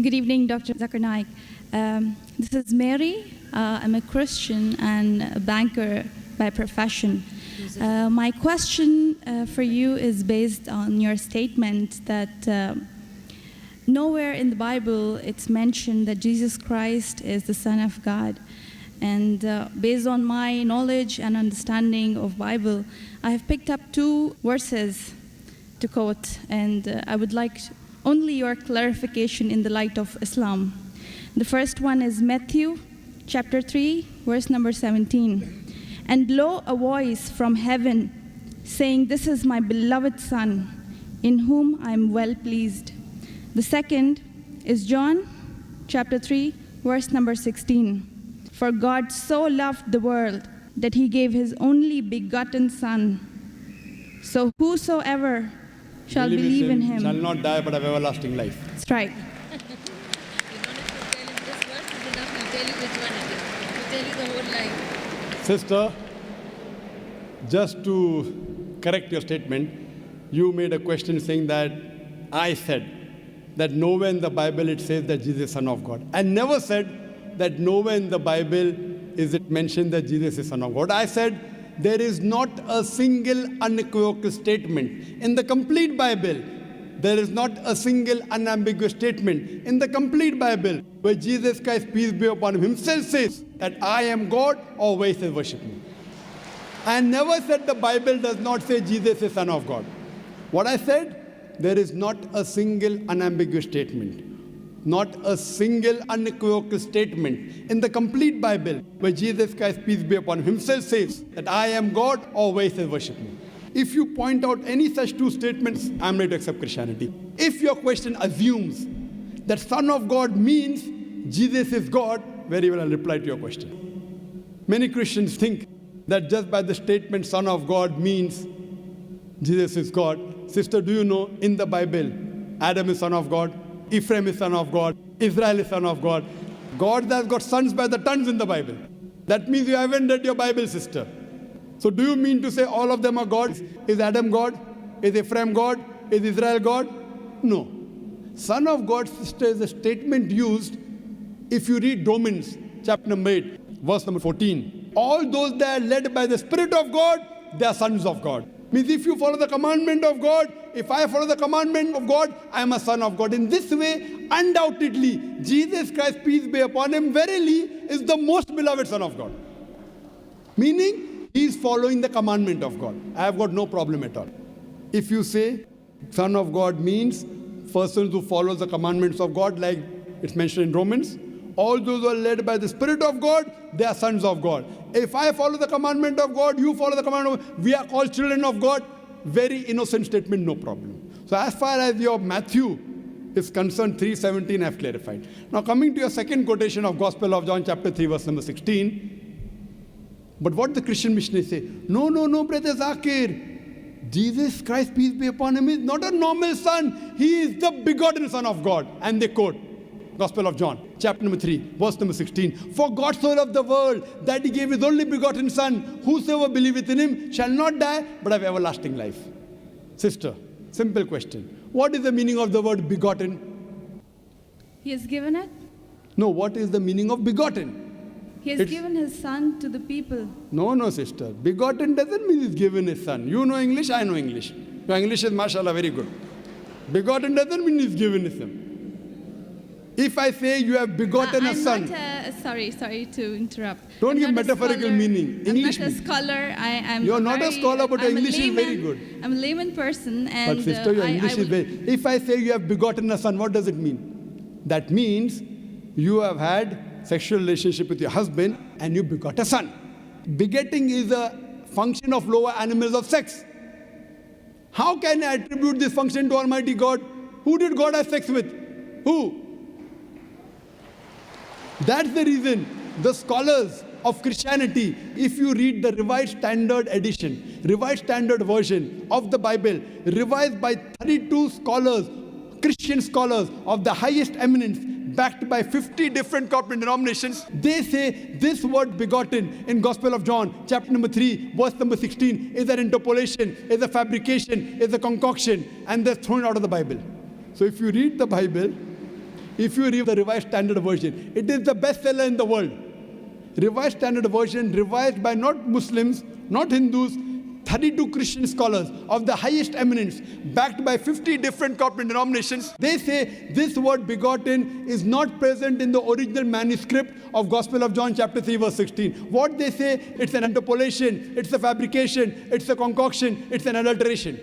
Good evening, Dr. Zakir Naik. This is Mary. I'm a Christian and a banker by profession. My question for you is based on your statement that nowhere in the Bible it's mentioned that Jesus Christ is the Son of God. And based on my knowledge and understanding of Bible, I have picked up two verses to quote, and I would like only your clarification in the light of Islam. The first one is Matthew chapter 3, verse number 17. And lo, a voice from heaven saying, "This is my beloved Son, in whom I am well pleased." The second is John chapter 3, verse number 16. For God so loved the world that he gave his only begotten Son. So whosoever shall believe in him shall not die but have everlasting life. That's right. You don't have to tell him this verse, it's enough. He'll tell you which one it is. He'll tell you the whole line. Sister, just to correct your statement, you made a question saying that I said that nowhere in the Bible it says that Jesus is Son of God. I never said that nowhere in the Bible is it mentioned that Jesus is Son of God. I said there is not a single unequivocal statement in the complete Bible. There is not a single unambiguous statement in the complete Bible where Jesus Christ, peace be upon him, himself says that I am God, or where he says worship me. I never said the Bible does not say Jesus is Son of God. What I said, there is not a single unambiguous statement, not a single unequivocal statement in the complete Bible where Jesus Christ, peace be upon him, himself says that I am God, or where he says worship me. If you point out any such two statements, I'm ready to accept Christianity. If your question assumes that Son of God means Jesus is God, very well I'll reply to your question. Many Christians think that just by the statement Son of God means Jesus is God. Sister, do you know in the Bible, Adam is son of God, Ephraim is son of God, Israel is son of God. God has got sons by the tons in the Bible. That means you haven't read your Bible, sister. So do you mean to say all of them are gods? Is Adam God? Is Ephraim God? Is Israel God? No. Son of God, sister, is a statement used if you read Romans chapter number 8, verse number 14. All those that are led by the Spirit of God, they are sons of God. Means if you follow the commandment of God, if I follow the commandment of God, I am a son of God. In this way, undoubtedly, Jesus Christ, peace be upon him, verily is the most beloved Son of God. Meaning, he is following the commandment of God. I have got no problem at all. If you say Son of God means persons who follow the commandments of God, like it's mentioned in Romans, all those who are led by the Spirit of God, they are sons of God. If I follow the commandment of God, you follow the commandment of God, we are called children of God. Very innocent statement, no problem. So as far as your Matthew is concerned, 3:17 I've clarified. Now coming to your second quotation of Gospel of John chapter 3 verse number 16. But what the Christian missionaries say, no, Brother Zakir, Jesus Christ, peace be upon him, is not a normal son. He is the begotten Son of God. And they quote Gospel of John, chapter number 3, verse number 16. For God so loved the world that he gave his only begotten Son. Whosoever believeth in him shall not die, but have everlasting life. Sister, simple question. What is the meaning of the word begotten? He has given it. No, what is the meaning of begotten? He has given his Son to the people. No, sister. Begotten doesn't mean he's given his son. You know English, I know English. Your English is, mashallah, very good. Begotten doesn't mean he's given his son. If I say you have begotten a son. Sorry to interrupt. Don't give metaphorical meaning. English I'm not a scholar. You're not a scholar, but your English is very good. I'm a layman person. And but sister, your English is very... If I say you have begotten a son, what does it mean? That means you have had sexual relationship with your husband and you begot a son. Begetting is a function of lower animals of sex. How can I attribute this function to Almighty God? Who did God have sex with? Who? That's the reason the scholars of Christianity, if you read the Revised Standard Edition, Revised Standard Version of the Bible, revised by 32 scholars, Christian scholars of the highest eminence, backed by 50 different corporate denominations, they say this word begotten in Gospel of John, chapter number 3, verse number 16, is an interpolation, is a fabrication, is a concoction, and they're thrown out of the Bible. So if you read the Bible, If you read the Revised Standard Version, it is the bestseller in the world. Revised Standard Version, revised by not Muslims, not Hindus, 32 Christian scholars of the highest eminence, backed by 50 different corporate denominations. They say this word begotten is not present in the original manuscript of Gospel of John chapter 3 verse 16. What they say, it's an interpolation, it's a fabrication, it's a concoction, it's an adulteration.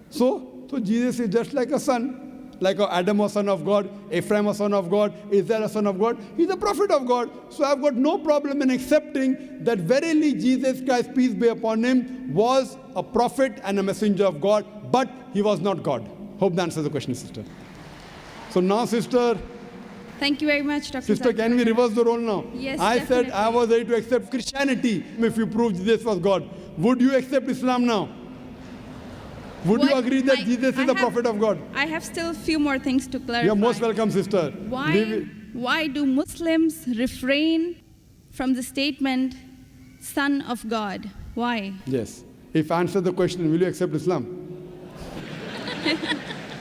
So Jesus is just like a son. Like Adam was son of God, Ephraim was son of God, Israel was son of God. He's a prophet of God. So I've got no problem in accepting that verily Jesus Christ, peace be upon him, was a prophet and a messenger of God, but he was not God. Hope that answers the question, sister. So now, sister. Thank you very much, Dr. Sister, Zakir. can we reverse the role now? Yes, I definitely. said I was ready to accept Christianity if you proved Jesus was God. Would you accept Islam now? Would you agree that Jesus is the prophet of God? I have still a few more things to clarify. You're most welcome, sister. Why do Muslims refrain from the statement, Son of God? Why? Yes. If I answer the question, will you accept Islam?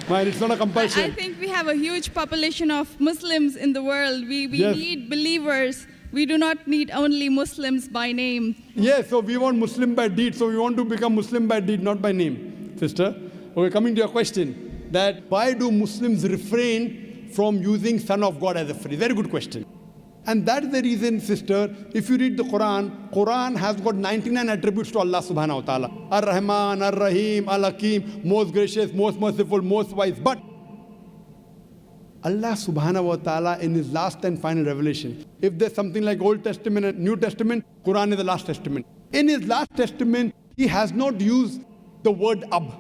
Mine, it's not a compulsion. I think we have a huge population of Muslims in the world. We Yes. need believers. We do not need only Muslims by name. Yes, so we want Muslim by deed. So we want to become Muslim by deed, not by name, sister. Okay, coming to your question, that why do Muslims refrain from using Son of God as a phrase? Very good question. And that's the reason, sister, if you read the Quran has got 99 attributes to Allah subhanahu wa ta'ala. Ar-Rahman, Ar-Rahim, Al-Hakim, most gracious, most merciful, most wise. But Allah subhanahu wa ta'ala in his last and final revelation, if there's something like Old Testament and New Testament, Quran is the last testament. In his last testament, he has not used the word Ab.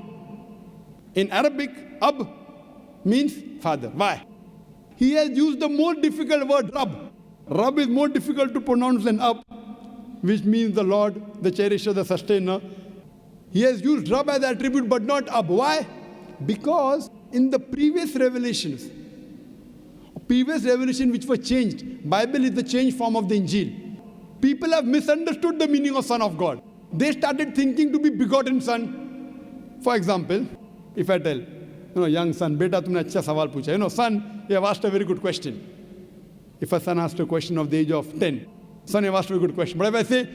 In Arabic, Ab means father. Why? He has used the more difficult word Rab. Rab is more difficult to pronounce than Ab, which means the Lord, the cherisher, the sustainer. He has used Rab as attribute but not Ab. Why? Because in the previous revelation which were changed, Bible is the changed form of the Injil. People have misunderstood the meaning of Son of God. They started thinking to be begotten son. For example, if I tell, young son, beta tumne acha sawal pucha. Son, you have asked a very good question. If a son asked a question of the age of 10, son, you have asked a very good question. But if I say,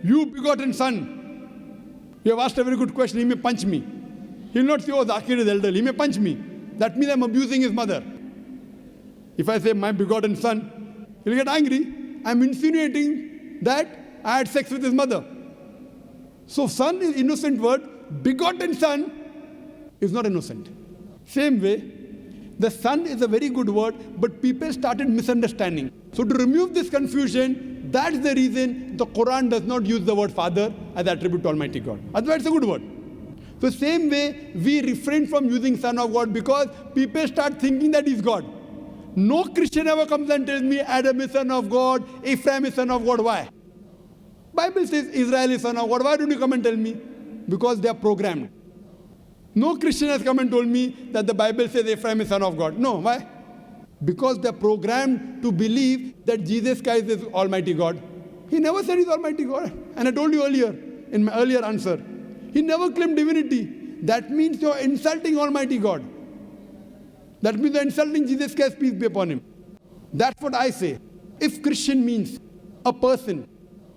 you begotten son, you have asked a very good question, he may punch me. He will not say, oh, Zakir is elderly, he may punch me. That means I'm abusing his mother. If I say, my begotten son, he'll get angry. I'm insinuating that I had sex with his mother. So son is innocent word, begotten son is not innocent. Same way, the son is a very good word, but people started misunderstanding. So to remove this confusion, that's the reason the Quran does not use the word father as attribute to Almighty God. Otherwise it's a good word. So same way, we refrain from using Son of God because people start thinking that he's God. No Christian ever comes and tells me Adam is son of God, Ephraim is son of God. Why? Bible says Israel is son of God. Why don't you come and tell me? Because they are programmed. No Christian has come and told me that the Bible says Ephraim is son of God. No, why? Because they are programmed to believe that Jesus Christ is Almighty God. He never said he's Almighty God. And I told you earlier, in my earlier answer, he never claimed divinity. That means you're insulting Almighty God. That means you're insulting Jesus Christ, peace be upon him. That's what I say. If Christian means a person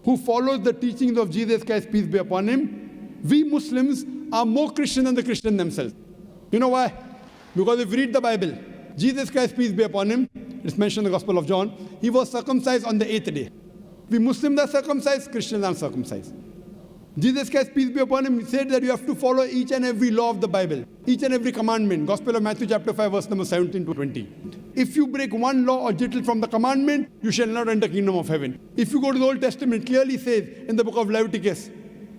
who follows the teachings of Jesus Christ, peace be upon him, we Muslims are more Christian than the Christians themselves. You know why? Because if you read the Bible, Jesus Christ, peace be upon him, it's mentioned in the Gospel of John, he was circumcised on the 8th day. We Muslims are circumcised, Christians are circumcised. Jesus Christ, peace be upon him, said that you have to follow each and every law of the Bible, each and every commandment. Gospel of Matthew chapter 5 verse number 17 to 20. If you break one law or jittle from the commandment, you shall not enter the kingdom of heaven. If you go to the Old Testament, clearly says in the book of Leviticus,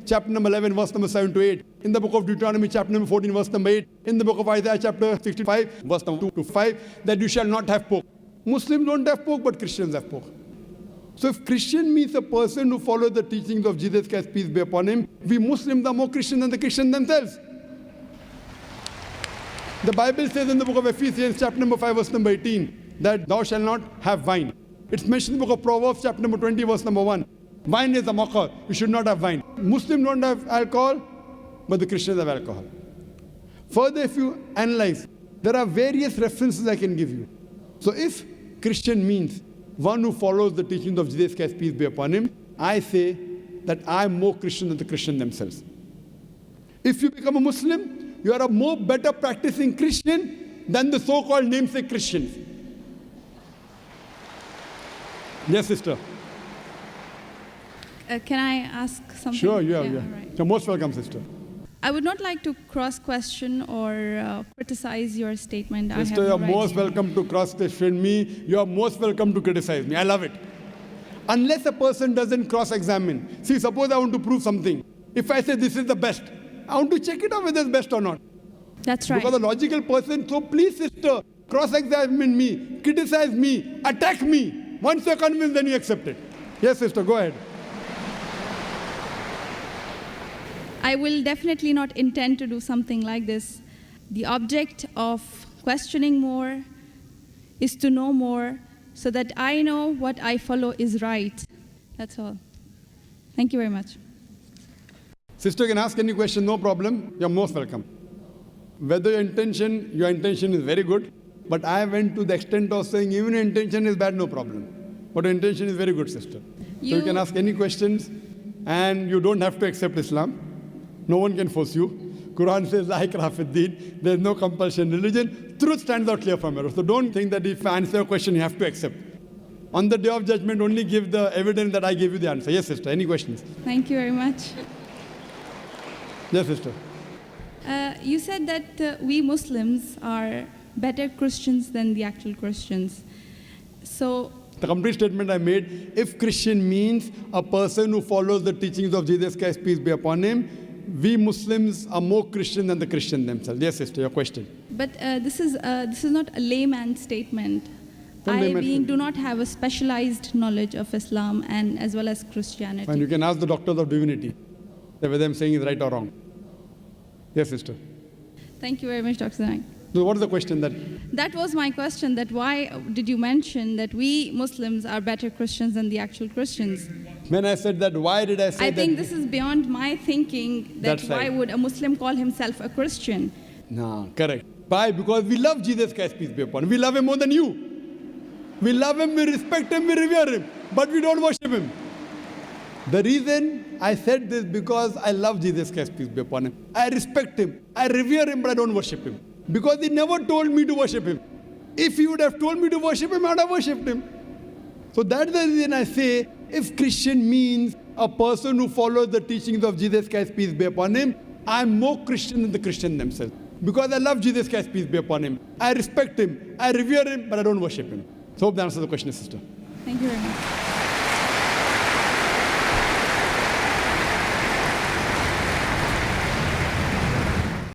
chapter number 11 verse number 7 to 8, in the book of Deuteronomy chapter number 14 verse number 8, in the book of Isaiah chapter 65 verse number 2 to 5, that you shall not have pork. Muslims don't have pork, but Christians have pork. So if Christian means a person who follows the teachings of Jesus Christ, peace be upon him, we Muslims are more Christian than the Christians themselves. The Bible says in the book of Ephesians chapter number 5 verse number 18 that thou shalt not have wine. It's mentioned in the book of Proverbs chapter number 20 verse number 1. Wine is a mocker. You should not have wine. Muslims don't have alcohol, but the Christians have alcohol. Further, if you analyze, there are various references I can give you. So if Christian means one who follows the teachings of Jesus Christ, peace be upon him, I say that I'm more Christian than the Christian themselves. If you become a Muslim, you are a more better practicing Christian than the so-called namesake Christians. Yes, sister. Can I ask something? Sure, yeah. all right. You're most welcome, sister. I would not like to cross-question or criticize your statement. Sister, I you're have no most right. welcome to cross-question me. You're most welcome to criticize me. I love it. Unless a person doesn't cross-examine. See, suppose I want to prove something. If I say this is the best, I want to check it out whether it's best or not. That's right. Because a logical person, so please, sister, cross-examine me, criticize me, attack me. Once you're convinced, then you accept it. Yes, sister, go ahead. I will definitely not intend to do something like this. The object of questioning more is to know more so that I know what I follow is right. That's all. Thank you very much. Sister can ask any question, no problem. You're most welcome. Whether your intention is very good, but I went to the extent of saying even your intention is bad, no problem. But your intention is very good, sister. So you can ask any questions, and you don't have to accept Islam. No one can force you. Quran says, La ikraha fid deen. There's no compulsion in religion. Truth stands out clear from error. So don't think that if I answer a question, you have to accept. On the day of judgment, only give the evidence that I gave you the answer. Yes, sister. Any questions? Thank you very much. Yes, sister. You said that we Muslims are better Christians than the actual Christians. So The complete statement I made, if Christian means a person who follows the teachings of Jesus Christ, peace be upon him, we Muslims are more Christian than the Christian themselves. Yes, sister, your question. But this is not a layman statement. Not I layman statement. do not have a specialized knowledge of Islam and as well as Christianity. Fine, you can ask the doctors of divinity whether I'm saying is right or wrong. Yes, sister. Thank you very much, Dr. Naik. So what is the question that? That was my question, that why did you mention that we Muslims are better Christians than the actual Christians? When I said that, why did I say I that? think this is beyond my thinking, that That's why right. would a Muslim call himself a Christian? No, correct. Why? Because we love Jesus Christ, peace be upon him. We love him more than you. We love him, we respect him, we revere him, but we don't worship him. The reason I said this because I love Jesus Christ, peace be upon him. I respect him, I revere him, but I don't worship him. Because he never told me to worship him. If he would have told me to worship him, I would have worshipped him. So that's the reason I say, if Christian means a person who follows the teachings of Jesus Christ, peace be upon him, I'm more Christian than the Christian themselves. Because I love Jesus Christ, peace be upon him. I respect him, I revere him, but I don't worship him. So hope that answers the question, sister. Thank you very much.